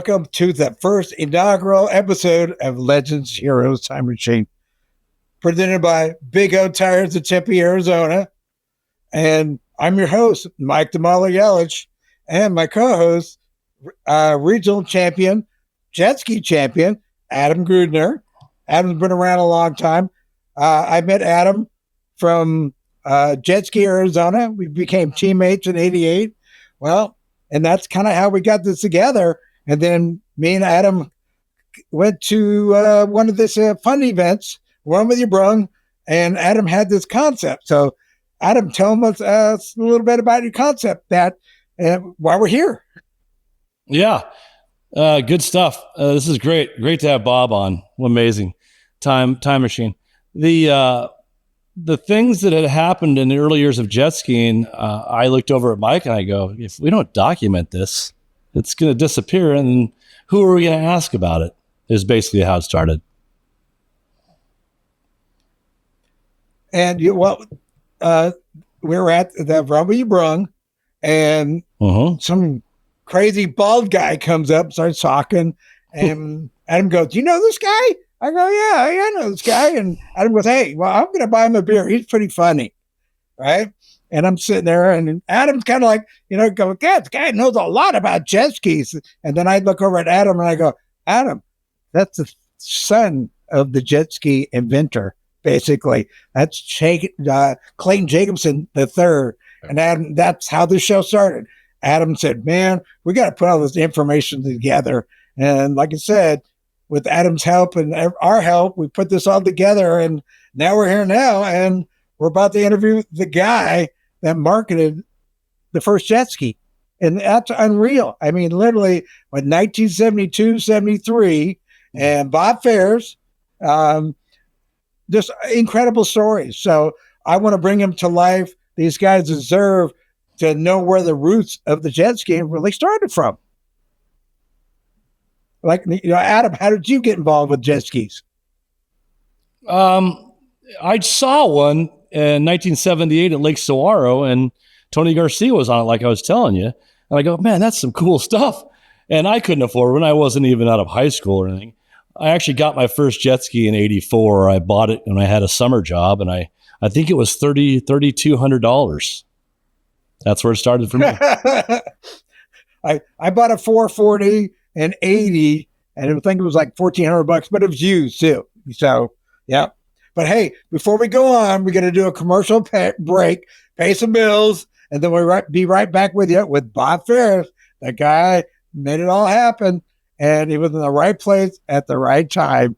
Welcome to the first inaugural episode of Legends, Heroes, Time Machine, presented by Big O Tires of Tempe, Arizona. And I'm your host, Mike the Mauler Yellich, and my co-host, regional champion, jet ski champion, Adam Gruender. Adam's been around a long time. I met Adam from Jet Ski, Arizona. We became teammates in '88. Well, and that's kind of how we got this together. And then me and Adam went to one of this fun events, Run With Your Brung, and Adam had this concept. So, Adam, tell us a little bit about your concept, that why we're here. Yeah, good stuff. This is great. Great to have Bob on. Amazing time machine. The things that had happened in the early years of jet skiing, I looked over at Mike and I go, if we don't document this, it's going to disappear. And who are we going to ask about it? Is basically how it started. And we were at the Run With Your Brung, and some crazy bald guy comes up, starts talking, and Adam goes, "Do you know this guy?" I go, yeah, I know this guy. And Adam goes, "Hey, well, I'm going to buy him a beer. He's pretty funny." Right? And I'm sitting there, and Adam's kind of like, going, "Yeah, this guy knows a lot about jet skis." And then I look over at Adam and I go, "Adam, that's the son of the jet ski inventor, basically. That's Clayton Jacobson III. And Adam, that's how the show started." Adam said, "Man, we got to put all this information together." And like I said, with Adam's help and our help, we put this all together, and now we're here now, and we're about to interview the guy that marketed the first jet ski. And that's unreal. I mean, literally, with 1972, 73, and Bob Phares, just incredible stories. So I want to bring him to life. These guys deserve to know where the roots of the jet ski really started from. Like, Adam, how did you get involved with jet skis? I saw one in 1978 at Lake Saguaro, and Tony Garcia was on it, like I was telling you. And I go, "Man, that's some cool stuff." And I couldn't afford one. I wasn't even out of high school or anything. I actually got my first jet ski in '84. I bought it when I had a summer job, and I think it was $3,200. That's where it started for me. I bought a 440 and 80, and I think it was like $1,400, but it was used too. So, yeah. But hey, before we go on, we're going to do a commercial break, pay some bills, and then we'll be right back with you with Bob Phares. That guy made it all happen, and he was in the right place at the right time.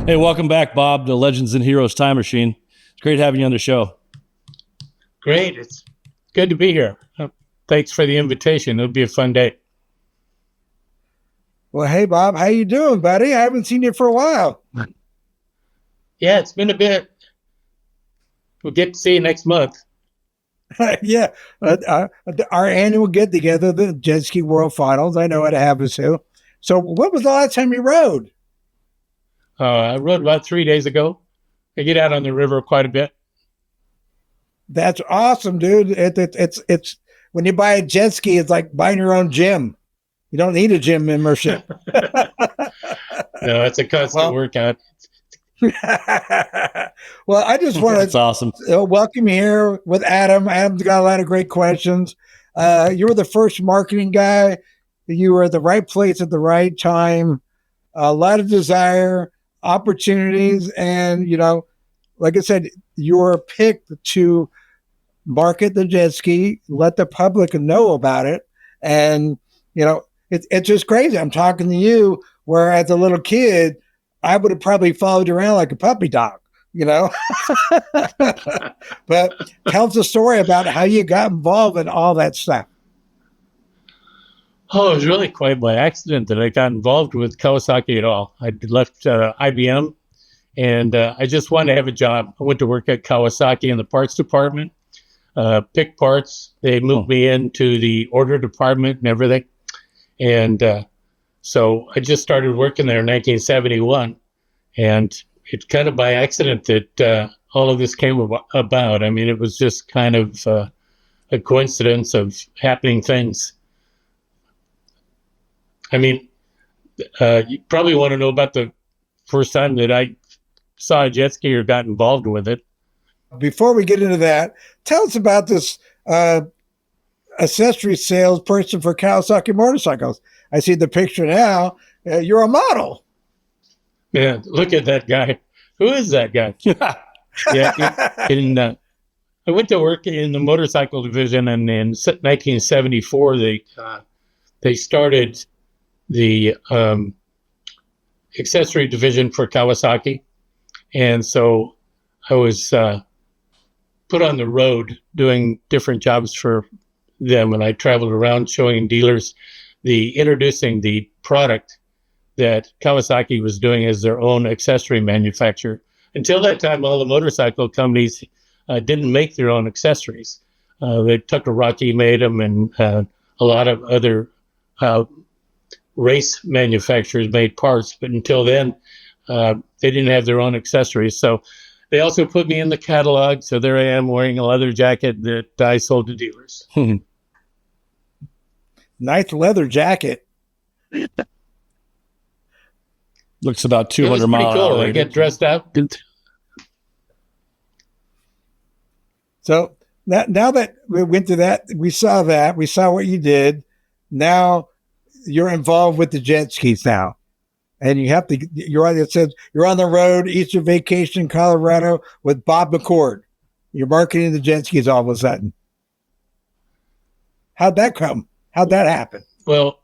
Hey, welcome back, Bob, to Legends and Heroes Time Machine. It's great having you on the show. Great. It's good to be here. Thanks for the invitation. It'll be a fun day. Well, hey, Bob, how you doing, buddy? I haven't seen you for a while. Yeah, it's been a bit. We'll get to see you next month. Yeah. Our annual get-together, the Jet Ski World Finals. I know what happens too. So what was the last time you rode? I rode about 3 days ago. I get out on the river quite a bit. That's awesome, dude. It's when you buy a jet ski, it's like buying your own gym. You don't need a gym membership. No, it's a constant workout. Well, I just want That's awesome. Welcome here with Adam. Adam's got a lot of great questions. You were the first marketing guy. You were at the right place at the right time. A lot of desire, opportunities, and like I said, you were picked to market the jet ski, let the public know about it, and it's just crazy. I'm talking to you, where as a little kid, I would have probably followed you around like a puppy dog. you know. But tell us a story about how you got involved in all that stuff. Oh, it was really quite by accident that I got involved with Kawasaki at all. I left IBM, and I just wanted to have a job. I went to work at Kawasaki in the parts department, pick parts. They moved me into the order department and everything. And so I just started working there in 1971. And it's kind of by accident that all of this came about. I mean, it was just kind of a coincidence of happening things. I mean, you probably want to know about the first time that I saw a jet ski or got involved with it. Before we get into that, tell us about this accessory sales person for Kawasaki motorcycles. I see the picture now. You're a model. Yeah, look at that guy. Who is that guy? Yeah, I went to work in the motorcycle division, and in 1974 they started the accessory division for Kawasaki, and so I was put on the road doing different jobs for them, and I traveled around showing dealers introducing the product that Kawasaki was doing as their own accessory manufacturer. Until that time, all the motorcycle companies didn't make their own accessories. Rocky made them, and a lot of other race manufacturers made parts, but until then, they didn't have their own accessories. So they also put me in the catalog. So there I am wearing a leather jacket that I sold to dealers. Nice leather jacket. Looks about 200 miles an hour. I get dressed up. So now that we went to that, we saw what you did. Now you're involved with the jet skis now. And it says you're on the road, Easter vacation, Colorado with Bob McCord. You're marketing the jet skis all of a sudden. How'd that come? How'd that happen? Well,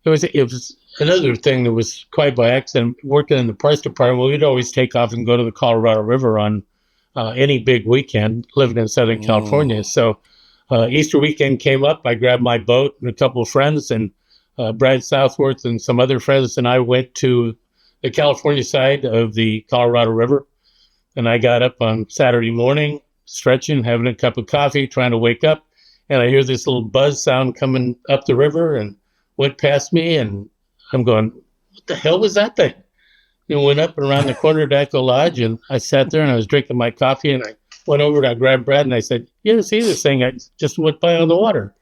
it was another thing that was quite by accident. Working in the parts department, we'd always take off and go to the Colorado River on any big weekend, living in Southern California. So Easter weekend came up. I grabbed my boat and a couple of friends, and Brad Southworth and some other friends, and I went to the California side of the Colorado River. And I got up on Saturday morning, stretching, having a cup of coffee, trying to wake up. And I hear this little buzz sound coming up the river and went past me. And I'm going, what the hell was that thing? Went up and around the corner of Echo Lodge, and I sat there and I was drinking my coffee, and I went over and I grabbed Brad and I said, you ever see this thing? I just went by on the water.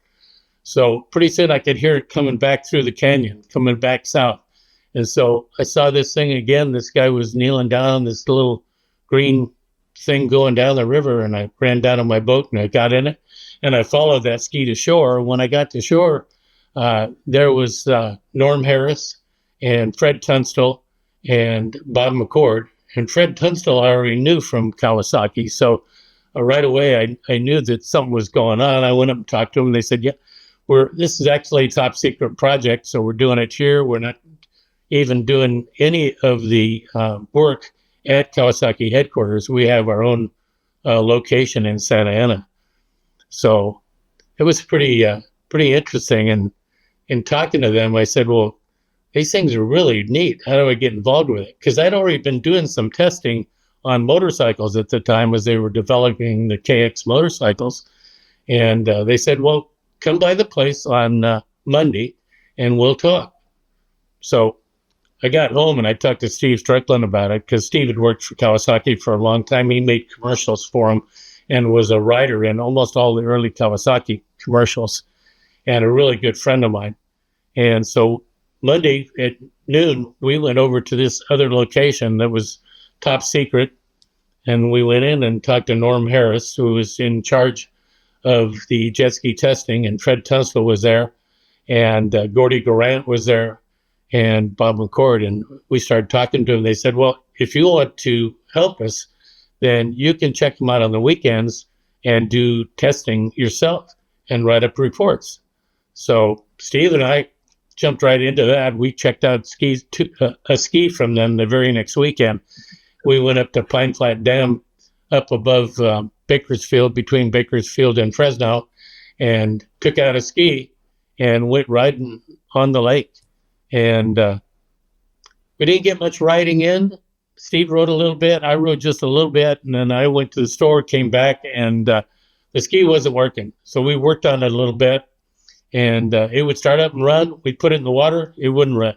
So pretty soon I could hear it coming back through the canyon, coming back south. And so I saw this thing again. This guy was kneeling down on this little green thing going down the river, and I ran down on my boat and I got in it and I followed that ski to shore. When I got to shore, there was Norm Harris and Fred Tunstall and Bob McCord. And Fred Tunstall I already knew from Kawasaki. So right away I knew that something was going on. I went up and talked to them. They said, yeah, this is actually a top secret project. So we're doing it here. We're not even doing any of the work at Kawasaki headquarters. We have our own location in Santa Ana. So it was pretty interesting. And in talking to them, I said, well, these things are really neat. How do I get involved with it? Because I'd already been doing some testing on motorcycles at the time as they were developing the KX motorcycles. And they said, well, come by the place on Monday and we'll talk. So I got home and I talked to Steve Strickland about it, because Steve had worked for Kawasaki for a long time. He made commercials for him and was a writer in almost all the early Kawasaki commercials, and a really good friend of mine. And so Monday at noon, we went over to this other location that was top secret, and we went in and talked to Norm Harris, who was in charge of the jet ski testing, and Fred Tunstall was there, and Gordy Garant was there, and Bob McCord. And we started talking to them. They said, well, if you want to help us, then you can check them out on the weekends and do testing yourself and write up reports. So Steve and I jumped right into that. We checked out a ski from them the very next weekend. we went up to Pine Flat Dam up above Bakersfield, between Bakersfield and Fresno, and took out a ski and went riding on the lake. And we didn't get much riding in. Steve rode a little bit. I rode just a little bit. And then I went to the store, came back, and the ski wasn't working. So we worked on it a little bit. And it would start up and run. We'd put it in the water. It wouldn't run.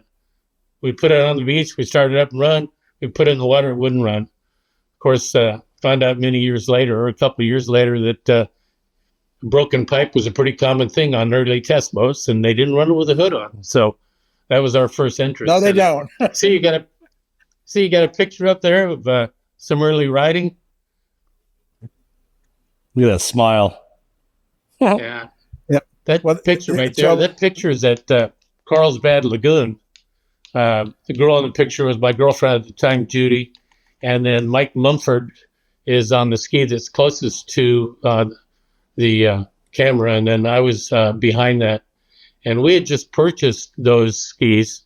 We'd put it on the beach. We started up and run. We'd put it in the water. It wouldn't run. Of course, found out many years later, or a couple of years later, that broken pipe was a pretty common thing on early test boats, and they didn't run it with a hood on. So that was our first interest. No, they don't. See, you got a picture up there of some early riding. Look at that smile. Yeah. Yep. That picture right there, that picture is at Carlsbad Lagoon. The girl in the picture was my girlfriend at the time, Judy. And then Mike Mumford is on the ski that's closest to the camera. And then I was behind that. And we had just purchased those skis.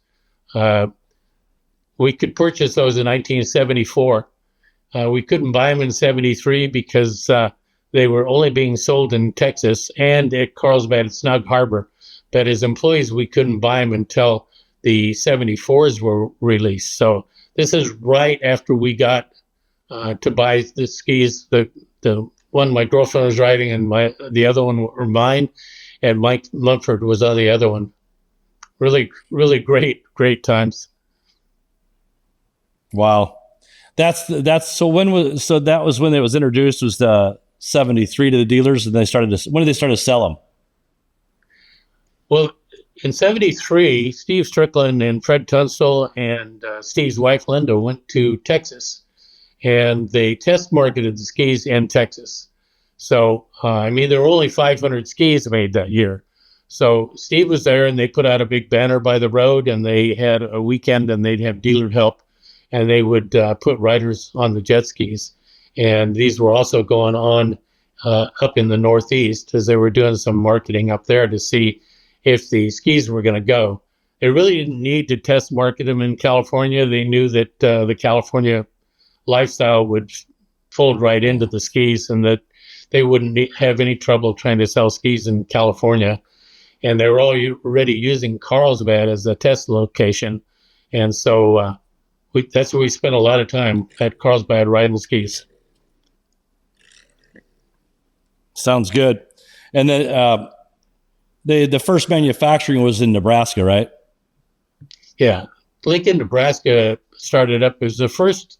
We could purchase those in 1974. We couldn't buy them in 73 because they were only being sold in Texas and at Carlsbad at Snug Harbor. But as employees, we couldn't buy them until the 74s were released. So this is right after we got to buy the skis. The one my girlfriend was riding and the other one were mine, and Mike Mumford was on the other one. Really, really great times. Wow. That was when it was introduced, was the 73 to the dealers, and when did they start to sell them? Well, in 73, Steve Strickland and Fred Tunstall and Steve's wife, Linda, went to Texas, and they test marketed the skis in Texas. So, there were only 500 skis made that year. So Steve was there, and they put out a big banner by the road, and they had a weekend, and they'd have dealer help, and they would put riders on the jet skis. And these were also going on up in the Northeast, as they were doing some marketing up there to see if the skis were going to go. They really didn't need to test market them in California. They knew that the California lifestyle would fold right into the skis, and that they wouldn't have any trouble trying to sell skis in California. And they were already using Carlsbad as a test location. And so that's where we spent a lot of time, at Carlsbad, riding skis. Sounds good. And then the first manufacturing was in Nebraska, right? Yeah. Lincoln, Nebraska started up as the first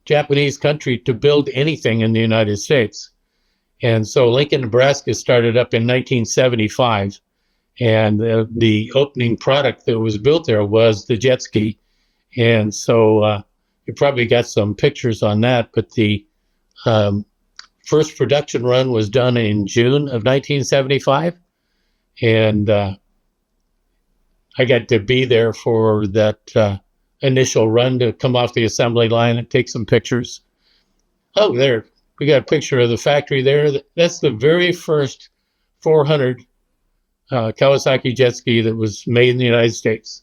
Japanese country to build anything in the United States. And so Lincoln, Nebraska started up in 1975. And the opening product that was built there was the jet ski. And so you probably got some pictures on that, but the first production run was done in June of 1975. And I got to be there for that initial run to come off the assembly line and take some pictures. Oh, there, we got a picture of the factory there. That's the very first 400 Kawasaki jet ski that was made in the United States.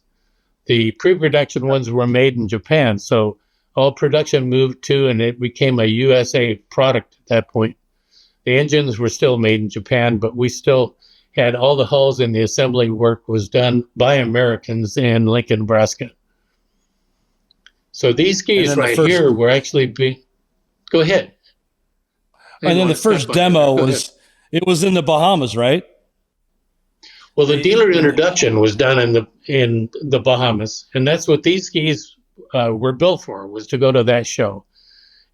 The pre-production ones were made in Japan, so all production moved to, and it became a USA product at that point. The engines were still made in Japan, but we still had all the hulls, and the assembly work was done by Americans in Lincoln, Nebraska. So these skis right here were actually go ahead. And then the first demo was in the Bahamas, right? Well, the dealer introduction was done in the Bahamas, and that's what these skis were built for, was to go to that show.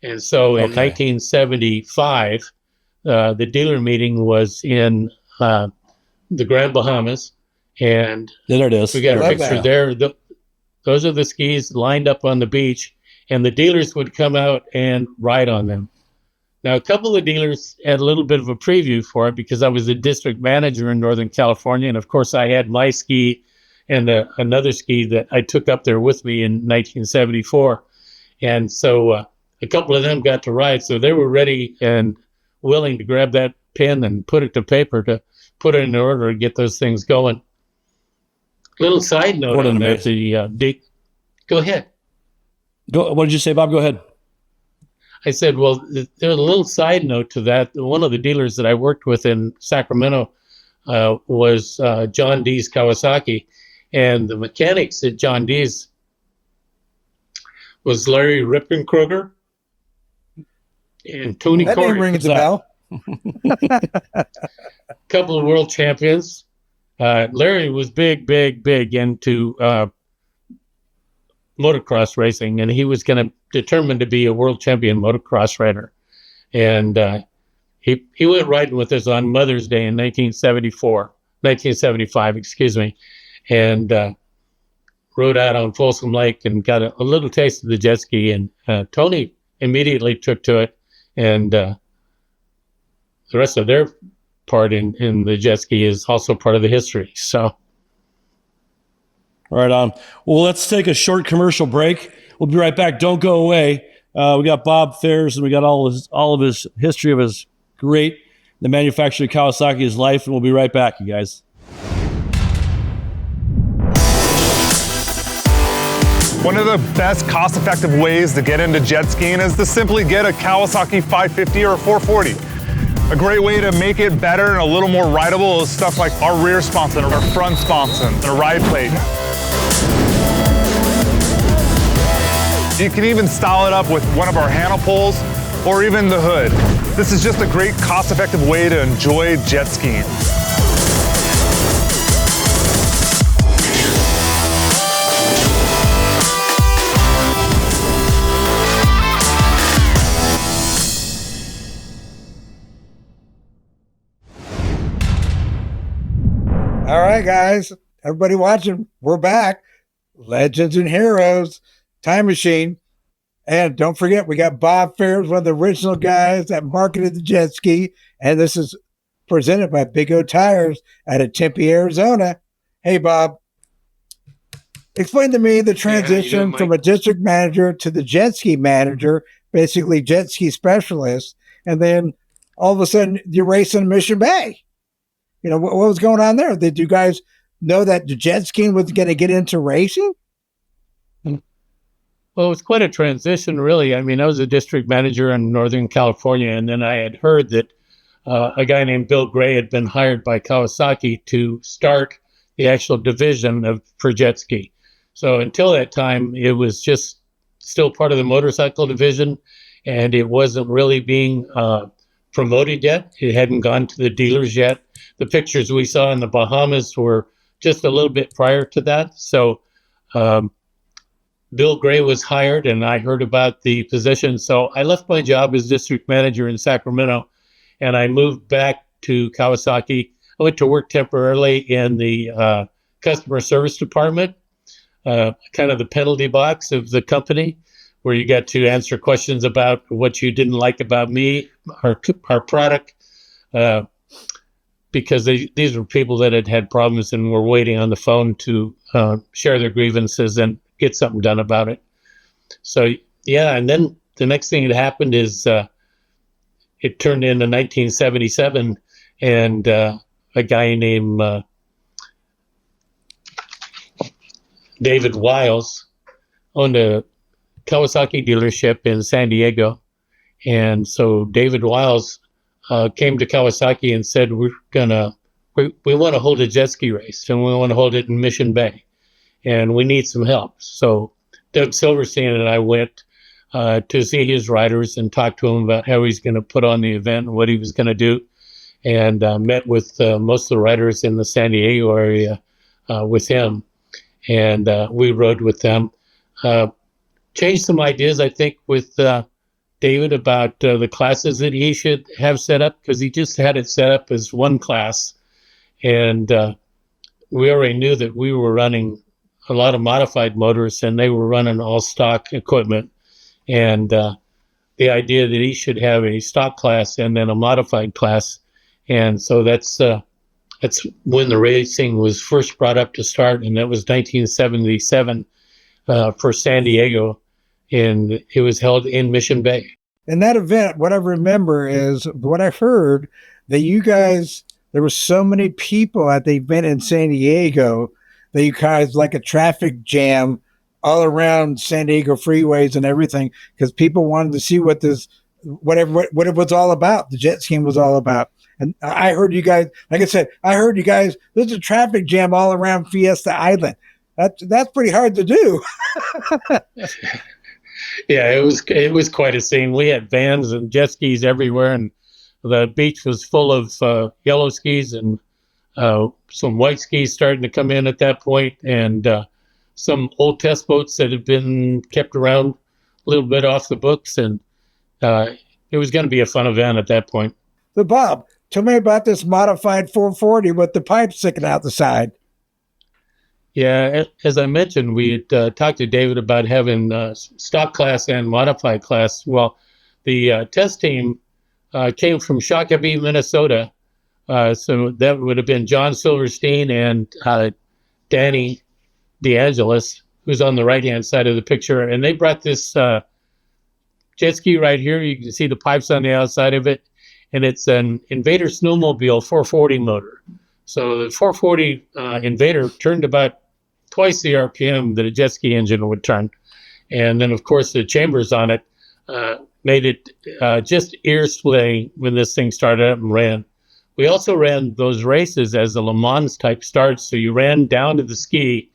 And so in 1975, the dealer meeting was in the Grand Bahamas, and there it is. We got a picture there. Those are the skis lined up on the beach, and the dealers would come out and ride on them. Now, a couple of dealers had a little bit of a preview for it because I was the district manager in Northern California, and of course I had my ski and another ski that I took up there with me in 1974. And so a couple of them got to ride, so they were ready and willing to grab that pen and put it to paper to put it in order and get those things going. Little side note on that, go ahead. Go. What did you say, Bob? Go ahead. I said, well, there's a little side note to that. One of the dealers that I worked with in Sacramento was John Dee's Kawasaki, and the mechanics at John Dee's was Larry Rippenkroger and Tony That Corey. name rings a bell. Couple of world champions. Larry was big into motocross racing, and he was determined to be a world champion motocross rider. And he went riding with us on Mother's Day in 1975, excuse me, and rode out on Folsom Lake and got a little taste of the jet ski. And Tony immediately took to it, and the rest of their part in the jet ski is also part of the history. So. Right on. Well, let's take a short commercial break. We'll be right back. Don't go away. We got Bob Phares, and we got all of his history of his the manufacturer of Kawasaki, his life, and we'll be right back, you guys. One of the best cost-effective ways to get into jet skiing is to simply get a Kawasaki 550 or 440. A great way to make it better and a little more rideable is stuff like our rear sponson, our front sponson, and a ride plate. You can even style it up with one of our handle poles or even the hood. This is just a great cost-effective way to enjoy jet skiing. All right, guys, everybody watching, we're back. Legends and Heroes, Time Machine. And don't forget, we got Bob Phares, one of the original guys that marketed the jet ski. And this is presented by Big O Tires out of Tempe, Arizona. Hey, Bob, explain to me the transition from a district manager to the jet ski manager, basically jet ski specialist. And then all of a sudden you're racing Mission Bay. You know, what was going on there? Did you guys know that the jet skiing was going to get into racing? Well, it was quite a transition, really. I mean, I was a district manager in Northern California, and then I had heard that a guy named Bill Gray had been hired by Kawasaki to start the actual division for jet ski. So until that time, it was just still part of the motorcycle division, and it wasn't really being promoted yet. It hadn't gone to the dealers yet. The pictures we saw in the Bahamas were just a little bit prior to that. So Bill Gray was hired, and I heard about the position. So I left my job as district manager in Sacramento, and I moved back to Kawasaki. I went to work temporarily in the customer service department, kind of the penalty box of the company, where you got to answer questions about what you didn't like about me, our product, because these were people that had had problems and were waiting on the phone to share their grievances and get something done about it. So, yeah, and then the next thing that happened is it turned into 1977, and a guy named David Wiles owned a Kawasaki dealership in San Diego. And so David Wiles came to Kawasaki and said, we want to hold a jet ski race, and we want to hold it in Mission Bay, and we need some help. So Doug Silverstein and I went to see his riders and talk to him about how he's going to put on the event and what he was going to do, and met with most of the riders in the San Diego area with him, and we rode with them. Changed some ideas, I think, with David about the classes that he should have set up, because he just had it set up as one class, and we already knew that we were running a lot of modified motors and they were running all stock equipment, and the idea that he should have a stock class and then a modified class. And so that's when the racing was first brought up to start, and that was 1977 for San Diego, and it was held in Mission Bay. In that event, what I remember is what I heard, that you guys, there were so many people at the event in San Diego that you guys, like a traffic jam all around San Diego freeways and everything because people wanted to see what it was all about. The jet skiing was all about. And I heard you guys, like I said, there's a traffic jam all around Fiesta Island. That's pretty hard to do. Yeah, it was quite a scene. We had vans and jet skis everywhere, and the beach was full of yellow skis and some white skis starting to come in at that point, and some old test boats that had been kept around a little bit off the books, and it was going to be a fun event at that point. So, Bob, tell me about this modified 440 with the pipes sticking out the side. Yeah, as I mentioned, we had talked to David about having stock class and modified class. Well, the test team came from Shakopee, Minnesota. So that would have been John Silverstein and Danny DeAngelis, who's on the right-hand side of the picture. And they brought this jet ski right here. You can see the pipes on the outside of it. And it's an Invader snowmobile 440 motor. So the 440 Invader turned about twice the RPM that a jet ski engine would turn. And then, of course, the chambers on it made it just ear-splitting when this thing started up and ran. We also ran those races as a Le Mans type start. So you ran down to the ski,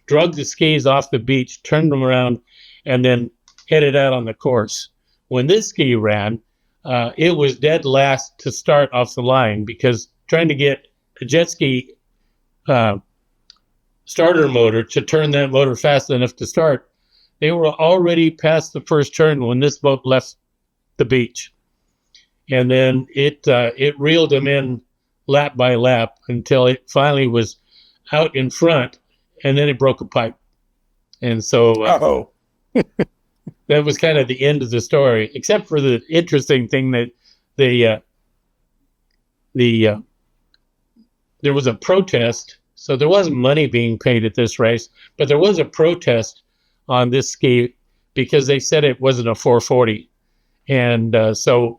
drug the skis off the beach, turned them around, and then headed out on the course. When this ski ran, it was dead last to start off the line because trying to get a jet ski starter motor to turn that motor fast enough to start, they were already past the first turn when this boat left the beach. And then it reeled them in lap by lap until it finally was out in front, and then it broke a pipe. And so that was kind of the end of the story, except for the interesting thing that there was a protest. So there wasn't money being paid at this race, but there was a protest on this ski because they said it wasn't a 440. And so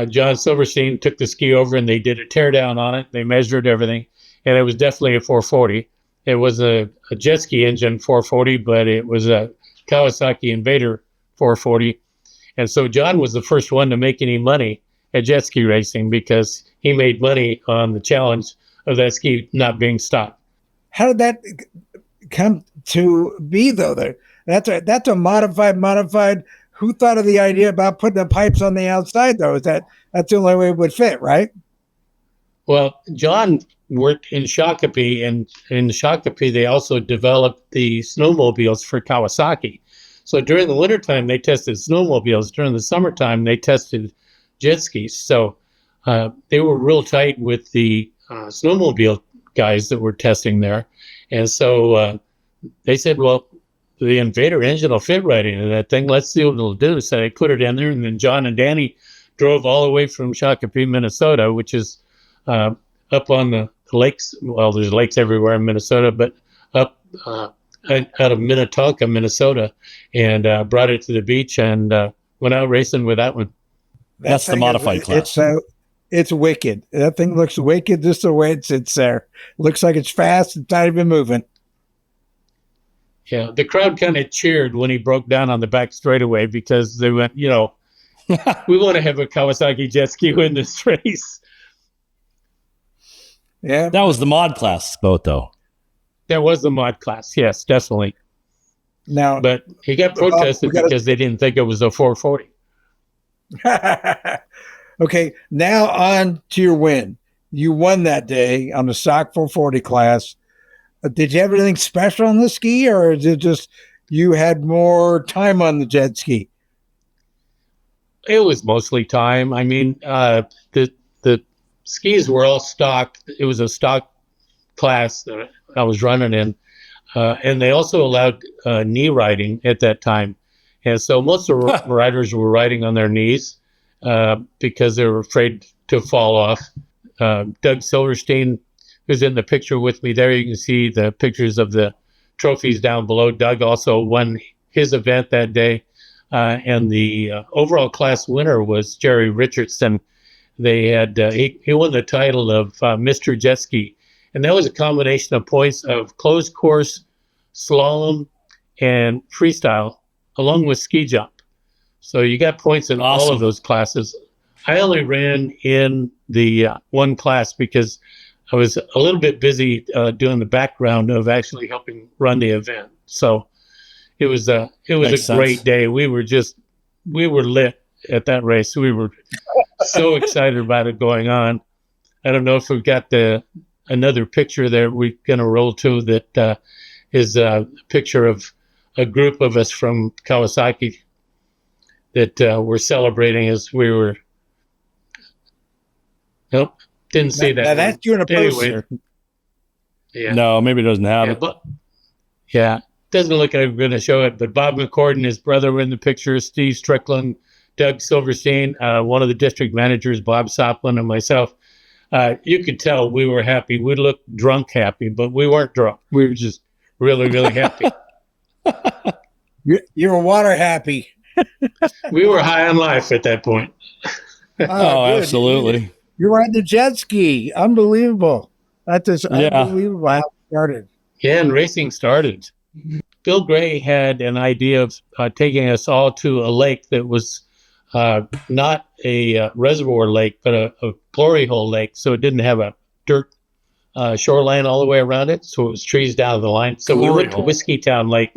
John Silverstein took the ski over and they did a teardown on it. They measured everything, and it was definitely a 440. It was a jet ski engine 440, but it was a Kawasaki Invader 440. And so John was the first one to make any money at jet ski racing because he made money on the challenge of that ski not being stopped. How did that come to be, though? That's a modified. Who thought of the idea about putting the pipes on the outside, though? That's the only way it would fit, right? Well, John worked in Shakopee, and in Shakopee, they also developed the snowmobiles for Kawasaki. So during the wintertime, they tested snowmobiles. During the summertime, they tested jet skis. So they were real tight with the snowmobile guys that were testing there. And so they said, well, the Invader engine will fit right into that thing. Let's see what it'll do. So they put it in there, and then John and Danny drove all the way from Shakopee, Minnesota, which is up on the lakes. Well, there's lakes everywhere in Minnesota, but up out of Minnetonka, Minnesota, and brought it to the beach and went out racing with that one. That's the modified class. It's wicked. That thing looks wicked just the way it sits there. Looks like it's fast. It's not even moving. Yeah, the crowd kind of cheered when he broke down on the back straightaway because they went, we want to have a Kawasaki jet ski win this race. Yeah. That was the mod class boat, though. That was the mod class, yes, definitely. Now, but he got protested because they didn't think it was a 440. Okay, now on to your win. You won that day on the stock 440 class. Did you have anything special on the ski, or is it just you had more time on the jet ski? It was mostly time. I mean, the skis were all stock. It was a stock class that I was running in, and they also allowed knee riding at that time. And so most of the riders were riding on their knees because they were afraid to fall off. Doug Silverstein, who's in the picture with me there, you can see the pictures of the trophies down below. Doug also won his event that day. And the overall class winner was Jerry Richardson. They had he won the title of Mr. Jet Ski. And that was a combination of points of closed course, slalom, and freestyle, along with ski jump. So you got points in all of those classes. I only ran in the one class because I was a little bit busy doing the background of actually helping run the event. So it was a great day. We were lit at that race. We were so excited about it going on. I don't know if we've got another picture there we're going to roll to that is a picture of a group of us from Kawasaki that were celebrating as we were. Nope, didn't see that. Now that's you in a poster. Anyway, yeah. No, maybe it doesn't have it. But, doesn't look like I'm going to show it, but Bob McCord and his brother were in the picture, Steve Strickland, Doug Silverstein, one of the district managers, Bob Soplin, and myself. You could tell we were happy. We looked drunk happy, but we weren't drunk. We were just really, really happy. You were water happy. We were high on life at that point. Oh, absolutely. You were on the jet ski. Unbelievable. That's just unbelievable how it started. Yeah, and racing started. Bill Gray had an idea of taking us all to a lake that was not a reservoir lake, but a glory hole lake. So it didn't have a dirt shoreline all the way around it. So it was trees down the line. So we went to Whiskey Town Lake.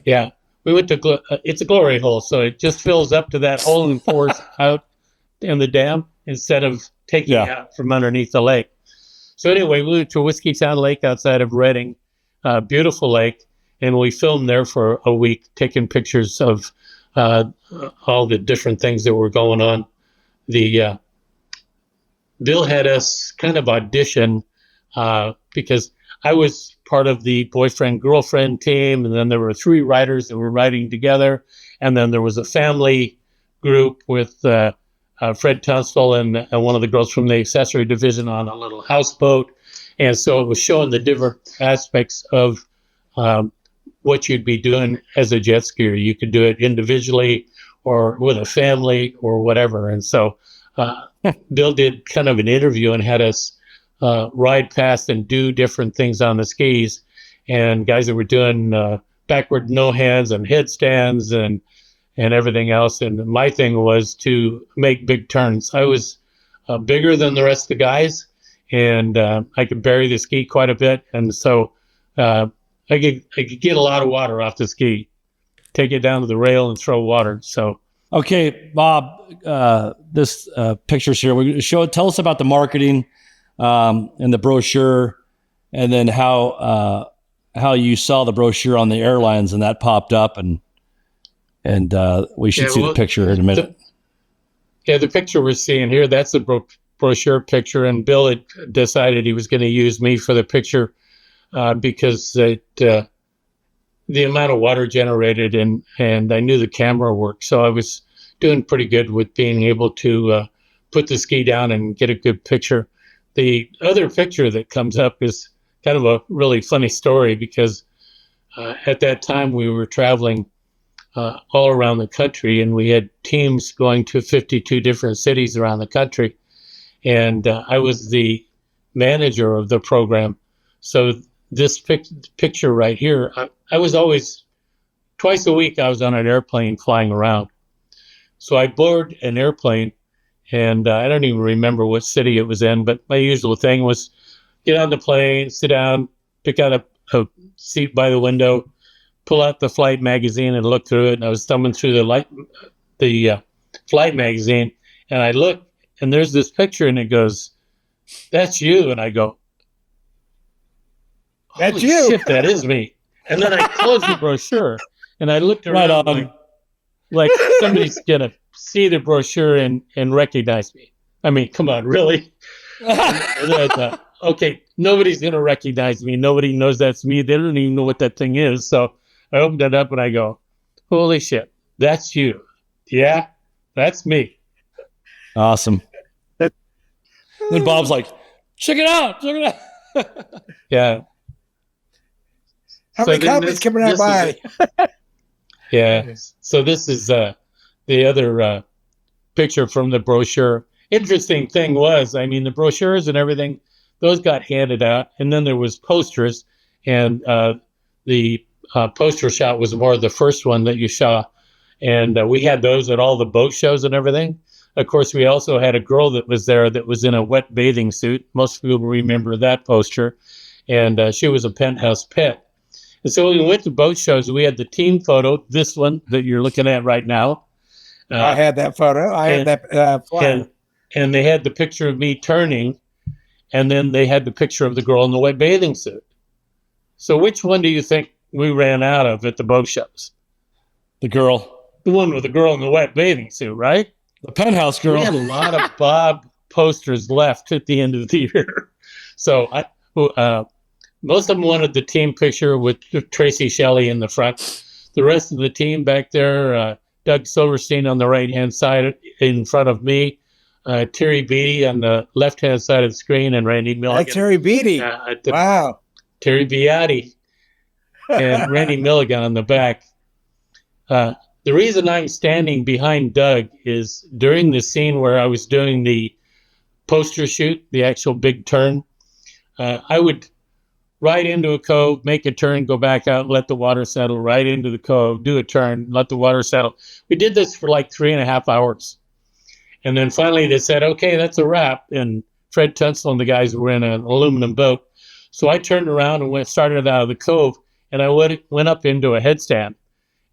Yeah, we went to, it's a glory hole. So it just fills up to that hole and pours out in the dam instead of taking it out from underneath the lake. So anyway, we went to Whiskey Town Lake outside of Reading, beautiful lake. And we filmed there for a week, taking pictures of all the different things that were going on. Bill had us kind of audition because I was part of the boyfriend-girlfriend team, and then there were 3 riders that were riding together, and then there was a family group with Fred Tunstall and one of the girls from the accessory division on a little houseboat. And so it was showing the different aspects of what you'd be doing as a jet skier. You could do it individually or with a family or whatever. And so Bill did kind of an interview and had us ride past and do different things on the skis. And guys that were doing backward no hands and headstands and everything else. And my thing was to make big turns. I was bigger than the rest of the guys, and I could bury the ski quite a bit. And so I could get a lot of water off the ski, take it down to the rail and throw water. So, okay, Bob, this pictures here. Tell us about the marketing and the brochure, and then how you saw the brochure on the airlines and that popped up, and we should see the picture in a minute. The picture we're seeing here, that's the brochure picture, and Bill had decided he was going to use me for the picture. Because the amount of water generated and I knew the camera worked. So I was doing pretty good with being able to put the ski down and get a good picture. The other picture that comes up is kind of a really funny story because at that time we were traveling all around the country, and we had teams going to 52 different cities around the country. And I was the manager of the program. So this picture right here, I was always, twice a week, I was on an airplane flying around. So I board an airplane, and I don't even remember what city it was in, but my usual thing was get on the plane, sit down, pick out a seat by the window, pull out the flight magazine and look through it. And I was thumbing through the flight magazine, and I look, and there's this picture, and it goes, "That's you." And I go, "That's you." Shit, that is me. And then I closed the brochure, and I looked around like somebody's gonna see the brochure and recognize me. I mean, come on, really? And then I thought, okay, nobody's gonna recognize me. Nobody knows that's me. They don't even know what that thing is. So I opened it up and I go, "Holy shit, that's you." "Yeah, that's me." Awesome. Then Bob's like, check it out. Yeah. How many copies coming out by? Yeah. So this is the other picture from the brochure. Interesting thing was, I mean, the brochures and everything, those got handed out, and then there was posters, and the poster shot was more the first one that you saw. And we had those at all the boat shows and everything. Of course, we also had a girl that was there that was in a wet bathing suit. Most people remember that poster. And she was a Penthouse pet. And so when we went to boat shows, we had the team photo, this one that you're looking at right now. I had that photo. I had that flyer. And they had the picture of me turning, and then they had the picture of the girl in the wet bathing suit. So which one do you think we ran out of at the boat shows? The girl. The one with the girl in the wet bathing suit, right? The Penthouse girl. We had a lot of Bob posters left at the end of the year. So most of them wanted the team picture with Tracy Shelley in the front. The rest of the team back there, Doug Silverstein on the right-hand side in front of me, Terry Beatty on the left-hand side of the screen, and Randy Milligan. That's Terry Beatty. Wow. Terry Beatty and Randy Milligan on the back. The reason I'm standing behind Doug is during the scene where I was doing the poster shoot, the actual big turn, I would ride into a cove, make a turn, go back out, let the water settle, right into the cove, do a turn, let the water settle. We did this for like 3.5 hours. And then finally they said, okay, that's a wrap. And Fred Tunstall and the guys were in an aluminum boat. So I turned around and started out of the cove, and I went up into a headstand.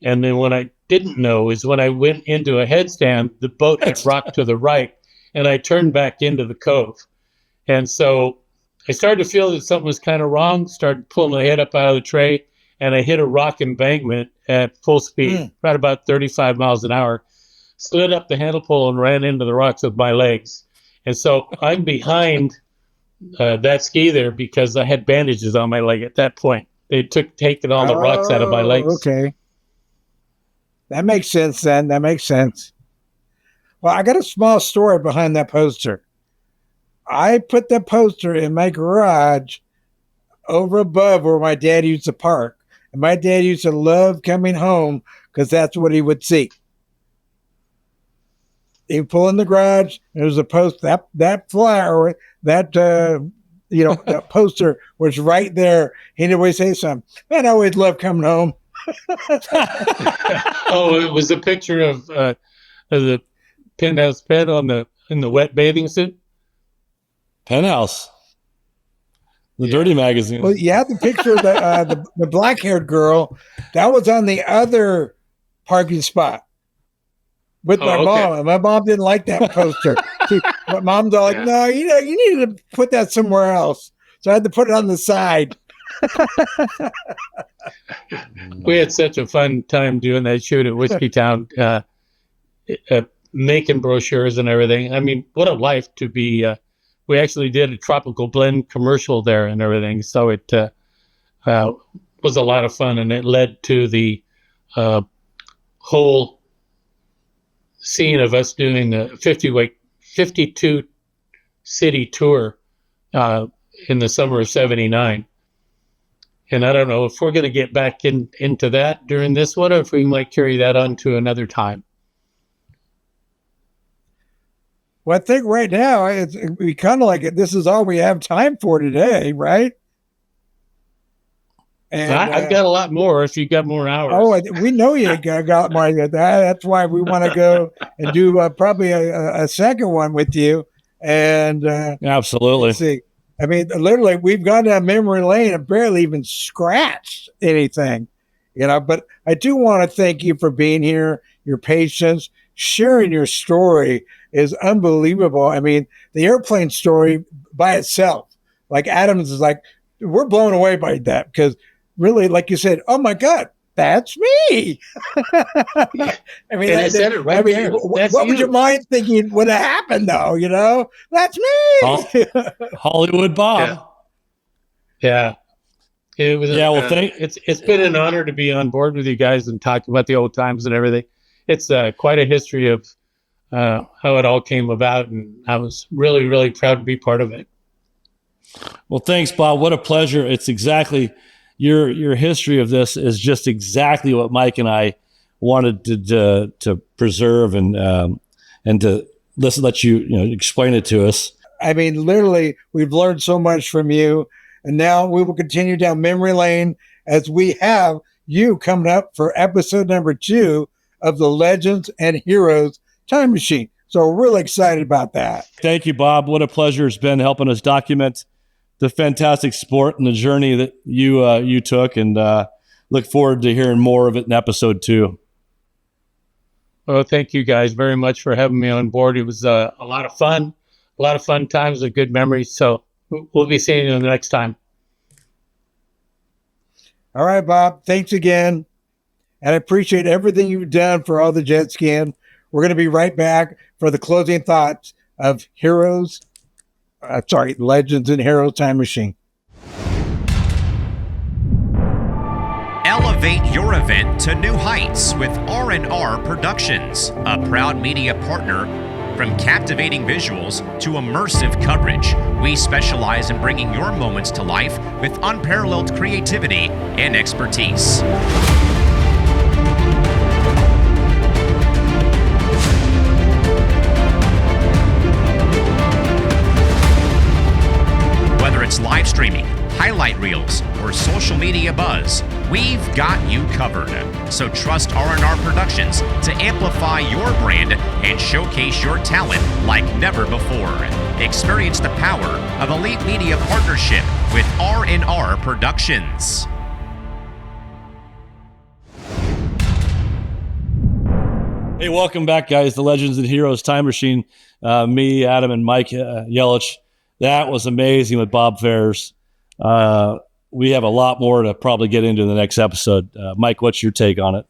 And then what I didn't know is when I went into a headstand, the boat had rocked to the right, and I turned back into the cove. And so I started to feel that something was kind of wrong, started pulling my head up out of the tray, and I hit a rock embankment at full speed, right about 35 miles an hour, slid up the handle pole and ran into the rocks with my legs. And so I'm behind that ski there because I had bandages on my leg at that point. They taken all the rocks out of my legs. Okay. That makes sense then. That makes sense. Well, I got a small story behind that poster. I put that poster in my garage over above where my dad used to park. And my dad used to love coming home because that's what he would see. He'd pull in the garage, and there was a post, that flyer, that that poster was right there. He'd always say something. Man, I always loved coming home. Oh, it was a picture of the Penthouse pet in the wet bathing suit. Penthouse, the Dirty Magazine. Well, yeah, the picture of the black-haired girl that was on the other parking spot with my mom. And my mom didn't like that poster. My mom's all like, "No, you need to put that somewhere else." So I had to put it on the side. We had such a fun time doing that shoot at Whiskey Town, making brochures and everything. I mean, what a life to be. We actually did a tropical blend commercial there and everything. So it was a lot of fun, and it led to the whole scene of us doing the 52 city tour in the summer of '79. And I don't know if we're going to get back into that during this one, or if we might carry that on to another time. Well, I think right now we kind of like it. This is all we have time for today, right? And I've got a lot more if you got more hours. Oh, we know you got more. That's why we want to go and do probably a second one with you. And absolutely. Let's see. I mean, literally, we've gone down memory lane and barely even scratched anything, But I do want to thank you for being here, your patience, sharing your story is unbelievable. I mean, the airplane story by itself, like Adams is like, we're blown away by that because really, like you said, oh my God, that's me. I mean, I said it right there. What was your mind thinking would have happened though? That's me. Hollywood Bob. Yeah. It was. Yeah. Well, it's been an honor to be on board with you guys and talk about the old times and everything. It's quite a history of how it all came about, and I was really, really proud to be part of it. Well, thanks, Bob. What a pleasure. It's exactly your history of this is just exactly what Mike and I wanted to preserve and to let you explain it to us. I mean, literally, we've learned so much from you, and now we will continue down memory lane as we have you coming up for episode number 2 of the Legends and Heroes Time Machine. So we're really excited about that. Thank you, Bob. What a pleasure it's been helping us document the fantastic sport and the journey that you took, and look forward to hearing more of it in episode 2. Well, thank you guys very much for having me on board. It was a lot of fun times, and good memories. So we'll be seeing you the next time. All right, Bob. Thanks again. And I appreciate everything you've done for all the jet skiing. We're going to be right back for the closing thoughts of Legends and Heroes Time Machine. Elevate your event to new heights with R&R Productions, a proud media partner. From captivating visuals to immersive coverage, we specialize in bringing your moments to life with unparalleled creativity and expertise. Whether it's live streaming, highlight reels, or social media buzz, we've got you covered. So trust R&R Productions to amplify your brand and showcase your talent like never before. Experience the power of elite media partnership with R&R Productions. Hey, welcome back, guys. The Legends and Heroes Time Machine. Me, Adam, and Mike Yellich. That was amazing with Bob Phares. We have a lot more to probably get into in the next episode. Mike, what's your take on it?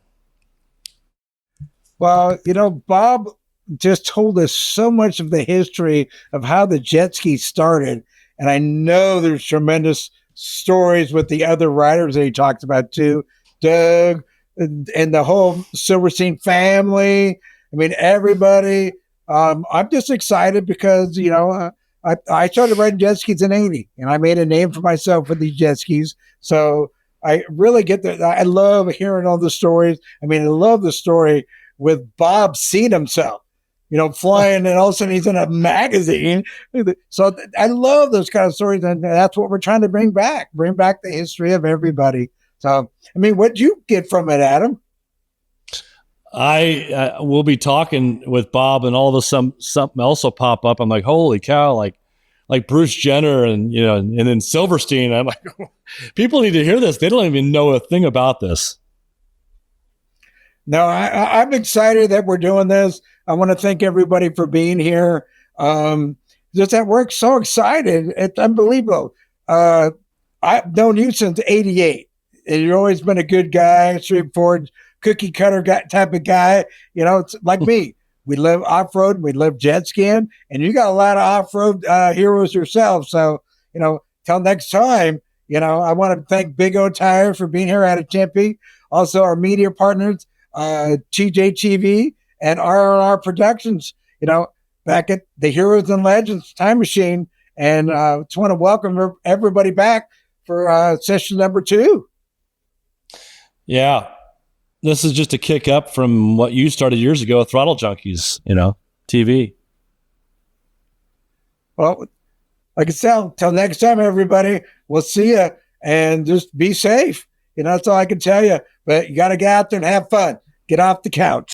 Well, Bob just told us so much of the history of how the jet ski started. And I know there's tremendous stories with the other riders that he talked about too. Doug and the whole Silverstein family. I mean, everybody. I'm just excited because, I started riding jet skis in '80, and I made a name for myself with these jet skis. So I really get that. I love hearing all the stories. I mean, I love the story with Bob seeing himself, flying, and all of a sudden he's in a magazine. So I love those kind of stories, and that's what we're trying to bring back the history of everybody. So, I mean, what'd you get from it, Adam? I will be talking with Bob, and all of a sudden something else will pop up. I'm like, holy cow, like Bruce Jenner and then Silverstein. I'm like, people need to hear this. They don't even know a thing about this. No, I'm excited that we're doing this. I want to thank everybody for being here. Just that we're so excited. It's unbelievable. I've known you since '88, and you've always been a good guy, straightforward, cookie cutter type of guy. It's like me. We live off-road, we live jet skiing, and you got a lot of off-road heroes yourself. So, till next time, I want to thank Big O Tire for being here out of Tempe. Also our media partners, TJ TV and R&R Productions, back at the Heroes and Legends Time Machine. And just want to welcome everybody back for session number 2. Yeah. This is just a kick up from what you started years ago with Throttle Junkies, TV. Well, like I said, till next time, everybody, we'll see you, and just be safe. That's all I can tell you. But you got to get out there and have fun. Get off the couch.